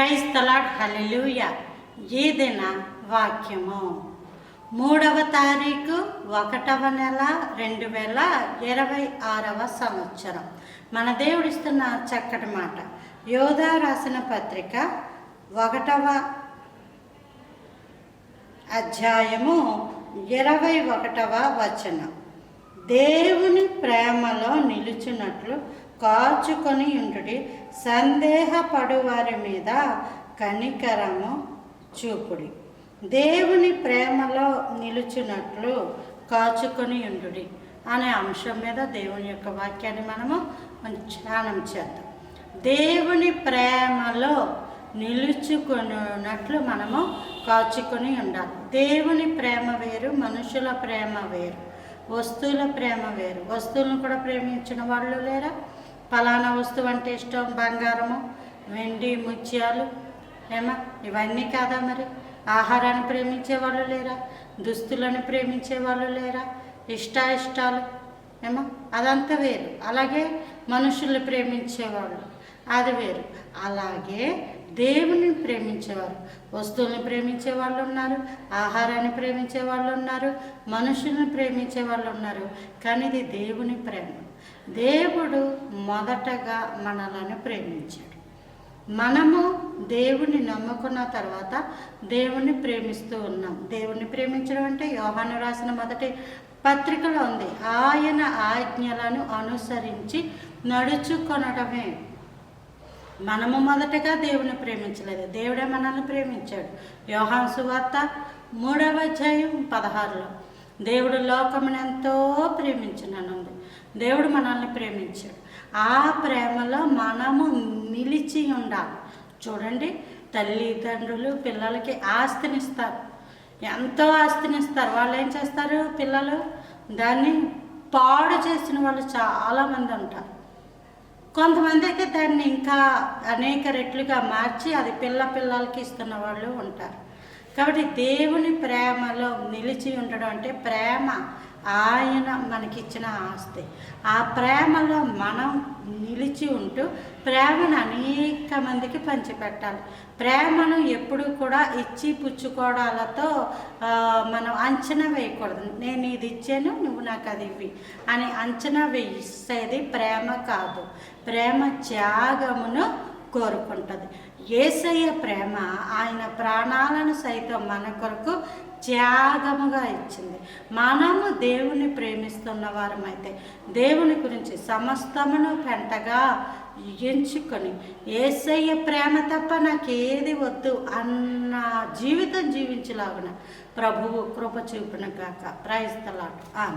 Praise the lord. హల్లెలూయా. ఈ దిన వాక్యము 3వ తారీఖు 1వ నెల 2026వ సంవత్సరం. మన దేవుడిస్తున్న చక్కటి మాట. యోధా రాసిన పత్రిక 1వ అధ్యాయము 21వ వచనం. దేవుని ప్రేమలో నిలుచున్నట్లు కాచుకొని ఉండుడి, సందేహపడు వారి మీద కనికరము చూపుడి. దేవుని ప్రేమలో నిలుచున్నట్లు కాచుకొని ఉండుడి అనే అంశం మీద దేవుని యొక్క వాక్యాన్ని మనము ధ్యానం చేద్దాం. దేవుని ప్రేమలో నిలుచుకున్నట్లు మనము కాచుకొని ఉండాలి. దేవుని ప్రేమ వేరు, మనుషుల ప్రేమ వేరు, వస్తువుల ప్రేమ వేరు. వస్తువులను కూడా ప్రేమించిన వాళ్ళు లేరా? ఫలానా వస్తువు అంటే ఇష్టం, బంగారము, వెండి, ముత్యాలు, ఇవన్నీ కాదా? మరి ఆహారాన్ని ప్రేమించే వాళ్ళు లేరా? దుస్తులను ప్రేమించే వాళ్ళు లేరా? ఇష్టాలు అదంతా వేరు. అలాగే మనుషుల్ని ప్రేమించేవాళ్ళు అది వేరు. అలాగే దేవుని ప్రేమించేవారు, వస్తువులను ప్రేమించే వాళ్ళు ఉన్నారు, ఆహారాన్ని ప్రేమించే వాళ్ళు ఉన్నారు, మనుషుల్ని ప్రేమించే వాళ్ళు ఉన్నారు. కానీ ఇది దేవుని ప్రేమ. దేవుడు మొదటగా మనలను ప్రేమించాడు. మనము దేవుని నమ్ముకున్న తర్వాత దేవుని ప్రేమిస్తూ ఉన్నాం. దేవుని ప్రేమించడం అంటే యోహాను రాసిన మొదటి పత్రికలో ఉంది. ఆయన ఆజ్ఞలను అనుసరించి నడుచుకొనడమే. మనము మొదటగా దేవుని ప్రేమించలేదు, దేవుడే మనల్ని ప్రేమించాడు. యోహాను సువార్త 3వ అధ్యాయం 16లో దేవుడు లోకమును ఎంతో ప్రేమించిననుంది. దేవుడు మనల్ని ప్రేమించాడు. ఆ ప్రేమలో మనము నిలిచి ఉండాలి. చూడండి, తల్లిదండ్రులు పిల్లలకి ఆస్తినిస్తారు, ఎంతో ఆస్తినిస్తారు. వాళ్ళు ఏం చేస్తారు? పిల్లలు దాన్ని పాడు చేసిన వాళ్ళు చాలామంది ఉంటారు. కొంతమంది అయితే దాన్ని ఇంకా అనేక రెట్లుగా మార్చి అది పిల్లలకి ఇస్తున్న వాళ్ళు ఉంటారు. కాబట్టి దేవుని ప్రేమలో నిలిచి ఉండడం అంటే ప్రేమ ఆయన మనకిచ్చిన ఆస్తి. ఆ ప్రేమలో మనం నిలిచి ఉంటూ ప్రేమను అనేక మందికి పంచిపెట్టాలి. ప్రేమను ఎప్పుడు కూడా ఇచ్చి పుచ్చుకోవడాలతో మనం అంచనా వేయకూడదు. నేను ఇది ఇచ్చాను, నువ్వు నాకు అది ఇవ్వి అని అంచనా వేసేది ప్రేమ కాదు. ప్రేమ త్యాగమును కోరుకుంటుంది. యేసయ్య ప్రేమ ఆయన ప్రాణాలను సైతం మన కొరకు త్యాగముగా ఇచ్చింది. మనము దేవుని ప్రేమిస్తున్న వారమైతే దేవుని గురించి సమస్తమును పెంటగా ఎంచుకొని యేసయ్య ప్రేమ తప్ప నాకేది వద్దు అన్న జీవితం జీవించలాగున ప్రభువు కృప చూపును గాక. Praise the lord. ఆమేన్.